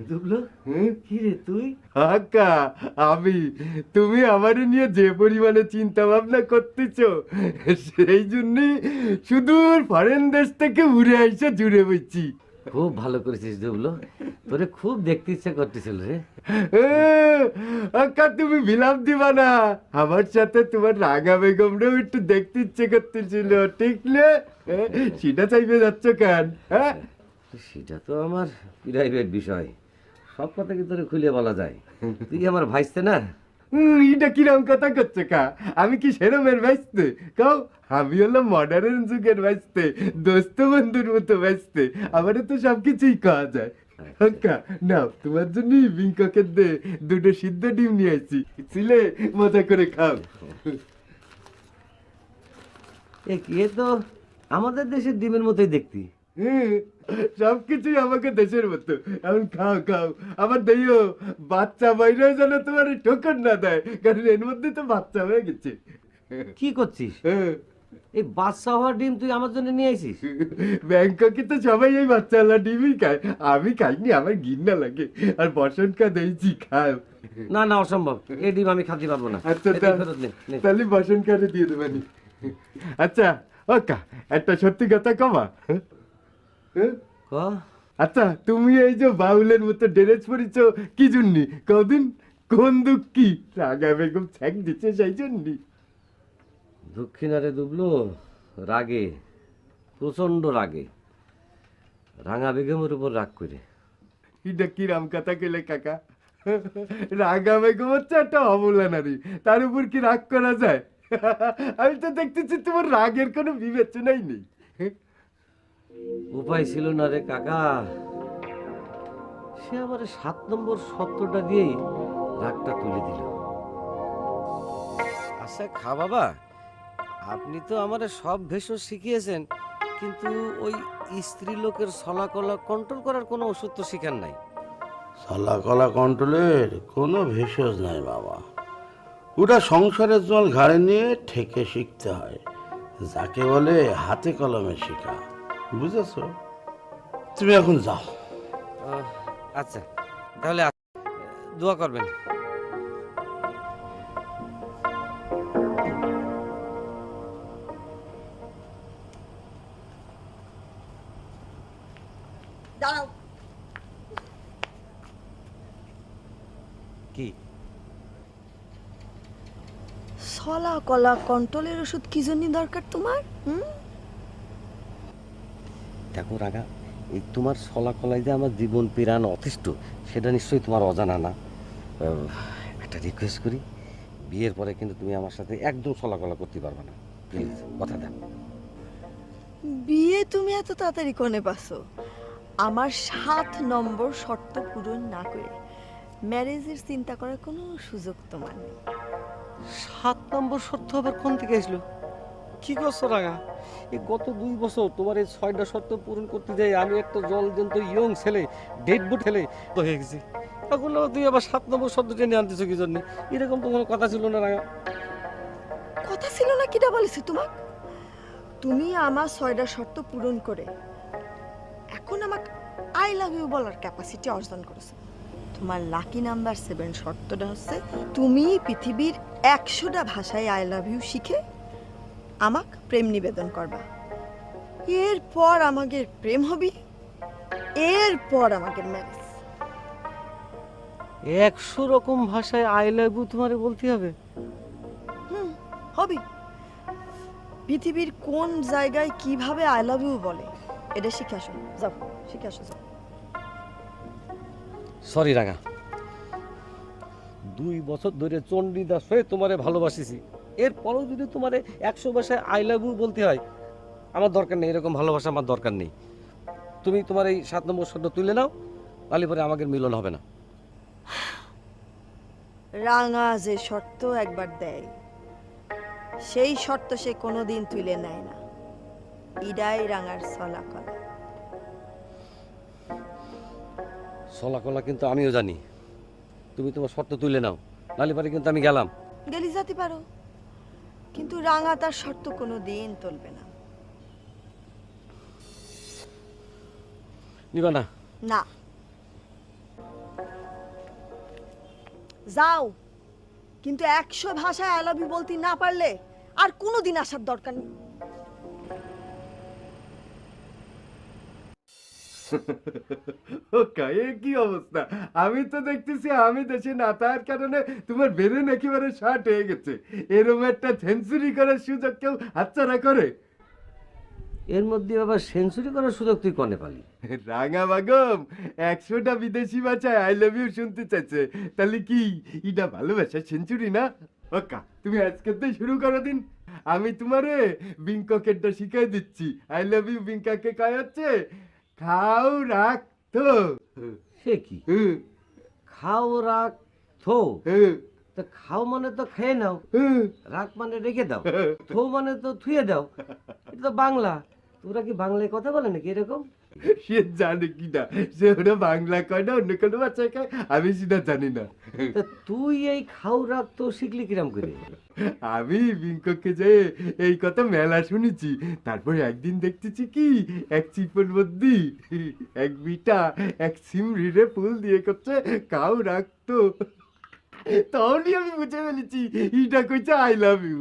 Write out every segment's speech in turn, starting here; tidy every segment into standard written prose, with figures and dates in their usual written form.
দুবলো, কি রে তুই? আক্কা, আমি তুমি আমারে নিয়ে যে পরিমাণে চিন্তা ভাবনা করতেছো, সেই জন্যই সুদূর ফরেন দেশ থেকে উড়ে আইসা জুড়ে বইছি। খুব ভালো করেছিস দুবলো, তোরে খুব দেখতে ইচ্ছা করতেছিল রে। এ, আক্কা তুমি বিলাপ দিবা না, আমার সাথে তোমার রাগা বেগমরাও একটু দেখতে ইচ্ছে করতেছিল, ঠিক না? সেটা চাইবে যাচ্ছ কেন? হ্যাঁ, সেটা তো আমার প্রাইভেট বিষয়, সব কথা কি তোরে খুলে বলা যায়? তুই আমার ভাইস্তে না? এটা কিরম কথা করছে কা? আমি কি সেরমের ভাইস্তে কাও? আমি হলাম মডার্ন যুগের ভাইস্তে, দোস্ত বন্ধুর মতো ভাইস্তে, আমারে তো সবকিছুই খাওয়া যায়। আক্কা, নাও তোমার জন্য বিংককের দে দুটো সিদ্ধ ডিম নিয়ে আসছি, ছিলে মজা করে খাও। এ তো আমাদের দেশের ডিমের মতোই দেখতি। হ্যাঁ, সবকিছুই আমাকে দেশের মতো। এখন খাও খাও, আবার দেইও বাচ্চা বাইরে যেন তোমার ঠোকর না দেয়, কারণ এর মধ্যে তো বাচ্চা হয়ে গেছে। কি করছিস? হ্যাঁ, এই বাচ্চা হওয়ার ডিম তুই আমার জন্য নিয়ে আইছিস? ব্যাংককে তো সবাই এই বাচ্চাওয়ালা ডিমই খায়, আমি খাইনি, আমার ঘৃণা লাগে। আর বসন্তকা দিয়েছি, খাও। না না, অসম্ভব, এই ডিম আমি খাতে পারবো না। আচ্ছা, এই ডিম ফেরত নে, নে। তাহলে বসন্তকারে দিয়ে দেবানি। আচ্ছা ওকা, একটা সত্যি কথা কবা? হ্যাঁ? ক। আচ্ছা, তুমি এই যে বাউলের মতো ড্রেস পরিছো কি জন্যি কদিন? কোন দুঃখী রাগা বেগম ছ্যাক দিচ্ছে সেই জন্যি? দক্ষিণারে ডুবলো রাগে, প্রচন্ড রাগে, রাঙা বেগমের উপর রাগ করে। এটা কি রাম কথা কইলে কাকা? রাগা বেগম হচ্ছে একটা অবলা নারী, তার উপর কি রাগ করা যায়? আমি তো দেখতেছি তোমার রাগের কোনো বিবেচনাই নেই। উপায় ছিল না রে কাকা, সে আমার 7 নম্বর সত্যটা দিয়েই রাগটা তুলে দিল। আচ্ছা খা বাবা, আপনি তো আমারে সব ভেষজ শিখিয়েছেন, কিন্তু ওই স্ত্রী লোকের ছলাকলা কন্ট্রোল করার কোনো ওষুধ তো শিখান নাই। ছলাকলা কন্ট্রোলের কোনো ভেষজ নাই বাবা, ওটা সংসারের জল ঘাড়ে নিয়ে ঠেকে শিখতে হয়, যাকে বলে হাতে কলমে শেখা, বুঝেছ? তুমি এখন যাও। আচ্ছা তাহলে দোয়া করবেন। দাঁড়াও, কি? ছলা কলা কন্ট্রোলের ওষুধ কি জন্য দরকার তোমার? দেখো রাগা, এই তোমার ছলাকলাই যে আমার জীবন প্রাণ অতিষ্ঠ, সেটা নিশ্চয়ই তোমার অজানা না। একটা রিকোয়েস্ট করি, বিয়ের পরে কিন্তু তুমি আমার সাথে একদম ছলাকলা করতে পারবে না, প্লিজ, কথা দাও। বিয়ে তুমি এত তাড়াতাড়ি কোনে পাছো? আমার 7 নম্বর শর্ত পূরণ না করে ম্যারেজের চিন্তা করার কোনো সুযোগ তোমার নেই। 7 নম্বর শর্ত আবার কোন থেকে আসলো? কি করছো রাগা? এই গত 2 বছর তোমার এই 6টা শর্ত পূরণ করতে যাই আমি একটা জলজন্ত ইয়ং ছেলে, ডেড বুট ছেলে হয়ে গেছি। এখন তুই আবার 7 নম্বর শর্ত টেনে আনতেছো কি জন্য? এরকম তো কোনো কথা ছিল না রাগা। কথা ছিল না কিটা বলেছি তোমাক? তুমি আমার 6টা শর্ত পূরণ করে এখন আমাকে আই লাভ ইউ বলার ক্যাপাসিটি অর্জন করেছো। তোমার লাকি নাম্বার 7 শর্তটা হচ্ছে তুমি পৃথিবীর 100টা ভাষায় আই লাভ ইউ শিখে আমাকে প্রেম নিবেদন করবা। এরপর আমাদের প্রেম হবে, এরপর আমাদের ম্যারেজ। 100 রকম ভাষায় আই লাভ ইউ তোমারে বলতে হবে? হবে। পৃথিবীর কোন জায়গায় কিভাবে আই লাভ ইউ বলে এটা শিখে আসো, যাও শিখে আসো, যাও। সরি রাগা, 2 বছর ধরে চণ্ডীদাস হয়ে তোমারে ভালোবাসিছি, এরপরও যদি তোমারে 100 ভাষায় আই লাভ ইউ বলতে হয়, আমার দরকার নেই, এরকম ভালোবাসা আমার দরকার নেই। তুমি তোমার এই 7 নম্বর শর্ত তুলে নাও, তাহলে পরে আমাদের মিলন হবে না। রাঙা যে শর্ত একবার দেয় সেই শর্ত সে কোনোদিন তুলে নেয় না, ইডাই রাঙার ছলাকলা। ছলাকলা কিন্তু আমিও জানি। তুমি তোমার শর্ত তুলে নাও, নাহলে পরে কিন্তু আমি গেলাম। গেলি যেতে পারো, কিন্তু রাঙা তার শর্ত কোনোদিন তুলবে না। নিবা না? না, যাও, কিন্তু 100 ভাষায় আই লাভ ইউ বলতে না পারলে আর কোনোদিন আসার দরকার নেই। ওকা, এ কি অবস্থা? আমি তো দেখতেছি আমি দেশে না থাকার কারণে তোমার বেরেন একেবারে শর্ট হয়ে গেছে। এরকম একটা সেঞ্চুরি করার সুযোগ কেউ হাতছাড়া করে? এর মধ্যে আবার সেঞ্চুরি করার সুযোগ তুই কনে পালি? রাঙা বাগম 100টা বিদেশি ভাষায় আই লাভ ইউ শুনতে চাইছে, তাহলে কি এটা ভালোবাসা সেঞ্চুরি না? ওকা, তুমি আজকে তো শুরু করো দিন। আমি তোমারে বিংককেরটা শিখাই দিচ্ছি। আই লাভ ইউ বিংকাকে কয় হচ্ছে খাও রাখ তো। সে কি? খাও রাখ থো। তো খাও মানে তো খেয়ে নাও, রাখ মানে রেখে দাও, থো মানে তো থুয়ে দাও। এটা তো বাংলা। তোরা কি বাংলায় কথা বলে নাকি এরকম? সে জানে কি না, সে ওরা বাংলা কয় না অন্য কোনো ভাষায় কয়, আমি সেটা জানি না। তা তুই এই খাও রাখ তো শিখলি কিরাম করে? আমি বিংককে যে এই কথা মেলা শুনেছি, তারপরে একদিন দেখতেছি কি এক চিপন মধ্যে এক বিটা এক সিমড়িরে ফুল দিয়ে করছে কাউ রাখতো। তখনই আমি বুঝে ফেলেছি ইটা কইছে আই লাভ ইউ।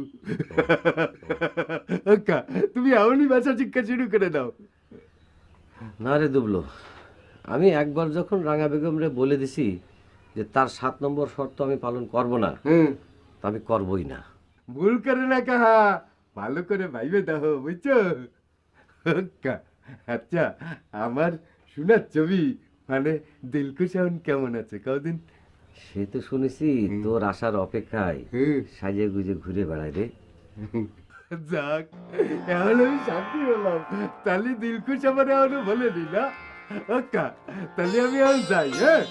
তুমি এমনই ভাষা শিক্ষা শুরু করে দাও। না রে দুবলো, আমি একবার যখন রাঙা বেগম রে বলে দিছি যে তার 7 নম্বর শর্ত আমি পালন করব না, তা আমি করবই না। ভুল করে না কাহা, ভালো করে ভাইবে দাও, বুঝছো? আচ্ছা, আমার শোনার ছবি মানে দিলকুশ এখন কেমন আছে কদিন? সে তো শুনেছি তোর আসার অপেক্ষায় সাজে গুজে ঘুরে বেড়ায় রে। যাক, এখন আমি শান্তি হলাম। তাহলে দিলকুশ আমার এখনো বলেনি না? তাহলে আমি এখন যাই, হ্যাঁ?